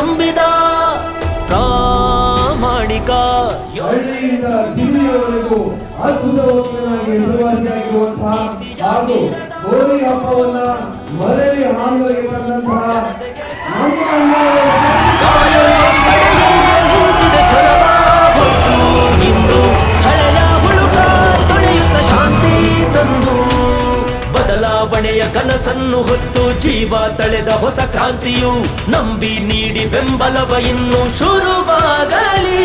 ನಂಬಿದ ಪ್ರಾಮಾಣಿಕ. ಹಳ್ಳಿಯಿಂದ ದಿಲ್ಲಿಯವರೆಗೂ ಅದ್ಭುತ ವಕೀಲನಾಗಿ ಹೆಸರುವಾಸಿಯಾಗಿರುವಂತಹ ಹಾಗೂ ಹೋಳಿ ಹಬ್ಬವನ್ನ ಮರಳಿ ಹಾಂಗಲಿಗೆ ತಂದಂತಹ ಶಾಂತಿ ತಂದು ಬದಲಾವಣೆಯ ಕನಸನ್ನು ಹೊತ್ತು ಜೀವ ತಳೆದ ಹೊಸ ಕ್ರಾಂತಿಯು ನಂಬಿ ನೀಡಿ ಬೆಂಬಲವ ಇನ್ನು ಶುರುವಾಗಲಿ.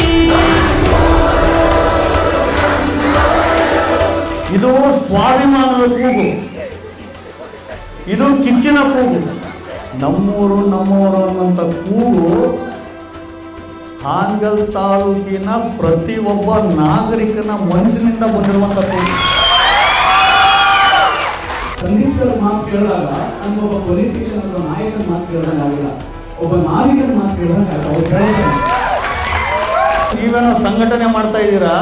ಇದು ಸ್ವಾಭಿಮಾನದ ಕೂಗು, ಇದು ಕಿಚ್ಚಿನ ಕೂಗು. ನಮ್ಮೂರು ನಮ್ಮೂರು ಅನ್ನುವಂಥ ಕೂಗು ಹಾನಗಲ್ ತಾಲೂಕಿನ ಪ್ರತಿಯೊಬ್ಬ ನಾಗರಿಕನ ಮನಸ್ಸಿನಿಂದ ಬಂದಿರುವಂಥ ಕೂಗು. ಸಂದೀಪ್ ಸರ್ ಮಾತು ಕೇಳಿದಾಗ ನಮ್ಮ ಒಬ್ಬ ಪೊಲಿಟಿಷಿಯನ್ ಅಥವಾ ನಾಯಕನ ಮಾತು ಕೇಳಿದಾಗ ಆಗಿಲ್ಲ, ಒಬ್ಬ ನಾವಿಕನ ಮಾತು ಕೇಳಿದಾಗ ಅವ್ರು ಹೇಳ್ತಾರೆ. ನೀವೇನೋ ಸಂಘಟನೆ ಮಾಡ್ತಾ ಇದ್ದೀರಾ,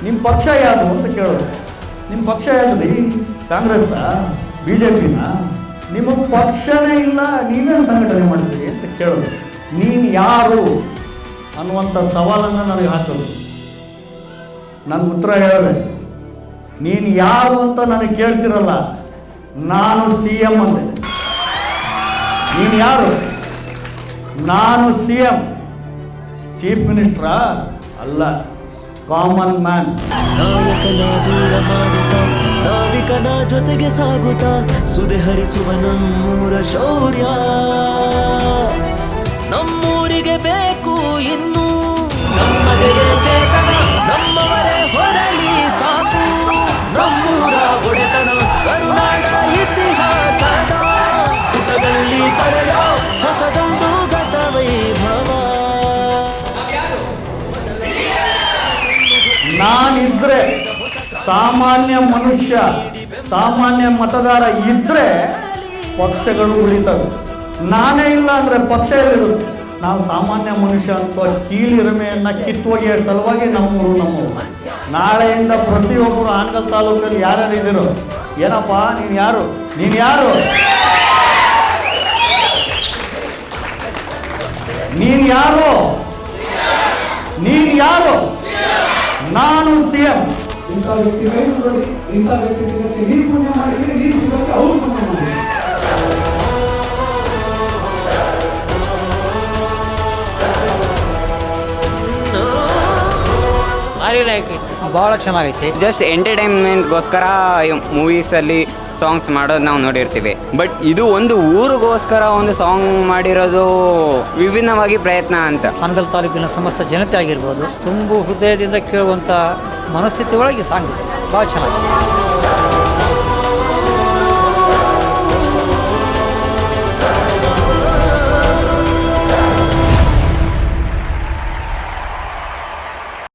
ನಿಮ್ಮ ಪಕ್ಷ ಯಾವುದು ಅಂತ ಕೇಳೋದು. ನಿಮ್ಮ ಪಕ್ಷ ಯಾವ್ದು? ಕಾಂಗ್ರೆಸ್ಸಾ, BJPನ? ನಿಮಗೆ ಪಕ್ಷನೇ ಇಲ್ಲ, ನೀವೇನು ಸಂಘಟನೆ ಮಾಡ್ತೀರಿ ಅಂತ ಕೇಳೋದು. ನೀನು ಯಾರು ಅನ್ನುವಂಥ ಸವಾಲನ್ನು ನನಗೆ ಹಾಕೋದು. ನನ್ನ ಉತ್ತರ ಹೇಳಿದೆ, ನೀನು ಯಾರು ಅಂತ ನನಗೆ ಕೇಳ್ತಿರಲ್ಲ, ನಾನು CM ಅಂದೆ. ನೀನು ಯಾರು? ನಾನು CM, ಚೀಫ್ ಮಿನಿಸ್ಟ್ರಾ ಅಲ್ಲ, ಕಾಮನ್ ಮ್ಯಾನ್. ನಾಯಕನ ದೂರ ಮಾಡುತ್ತ ನಾವಿಕನ ಜೊತೆಗೆ ಸಾಗುತ್ತ ಸುದೆ ಹರಿಸುವ ನಮ್ಮೂರ ಶೌರ್ಯ. ನಮ್ಮೂರಿಗೆ ಬೇಕು ಇನ್ನು ನಮ್ಮದೇ ಚೇತನ, ನಮ್ಮವರೇ ಹೊರಲಿ ಸಾಕು ನಮ್ಮೂರ ಒಡೆತನ. ಕರುನಾಡ ಇತಿಹಾಸದ ಪುಟದಲ್ಲಿ ಪಡೆದ ಹೊಸದೊಂದು ಗತ ವೈಭವ. ನಾನಿದ್ರೆ, ಸಾಮಾನ್ಯ ಮನುಷ್ಯ, ಸಾಮಾನ್ಯ ಮತದಾರ ಇದ್ರೆ ಪಕ್ಷಗಳು ಉಳಿತವೆ. ನಾನೇ ಇಲ್ಲ ಅಂದರೆ ಪಕ್ಷ ಎಲ್ಲಿರುತ್ತೆ? ನಾವು ಸಾಮಾನ್ಯ ಮನುಷ್ಯ ಅಂತ ಕೀಳಿರಿಮೆಯನ್ನು ಕಿತ್ತೊಗೆಯ ಸಲುವಾಗಿ ನಮ್ಮೂರು. ನಾಳೆಯಿಂದ ಪ್ರತಿಯೊಬ್ಬರು ಹಾನಗಲ್ ತಾಲೂಕಲ್ಲಿ ಯಾರ್ಯಾರು ಇದ್ದೀರೋ, ಏನಪ್ಪ ನೀನು ಯಾರು? ನೀನು ಯಾರು? ನೀನು ಯಾರು? ನೀನು ಯಾರು? ನಾನು CM. ಇಂಥ ವ್ಯಕ್ತಿ ಕೈ ನೋಡಿ, ಇಂಥ ವ್ಯಕ್ತಿ ಸಿಗಕ್ಕೆ ನೀವು ಪುಣ್ಯ ಮಾಡಿದ್ರೆ, ನೀವು ಸಿಗಕ್ಕೆ ಅವ್ರು ಪುಣ್ಯ ಮಾಡಿ. ಭಾಳ ಚೆನ್ನಾಗೈತಿ. ಜಸ್ಟ್ ಎಂಟರ್ಟೈನ್ಮೆಂಟ್ಗೋಸ್ಕರ ಮೂವೀಸಲ್ಲಿ ಸಾಂಗ್ಸ್ ಮಾಡೋದು ನಾವು ನೋಡಿರ್ತೀವಿ. ಬಟ್ ಇದು ಒಂದು ಊರಿಗೋಸ್ಕರ ಒಂದು ಸಾಂಗ್ ಮಾಡಿರೋದು ವಿಭಿನ್ನವಾಗಿ ಪ್ರಯತ್ನ ಅಂತ. ಹಾನಗಲ್ ತಾಲೂಕಿನ ಸಮಸ್ತ ಜನತೆ ಆಗಿರ್ಬೋದು, ತುಂಬು ಹೃದಯದಿಂದ ಕೇಳುವಂಥ ಮನಸ್ಥಿತಿ ಒಳಗೆ ಸಾಂಗ್ ಭಾಳ ಚೆನ್ನಾಗಿದೆ.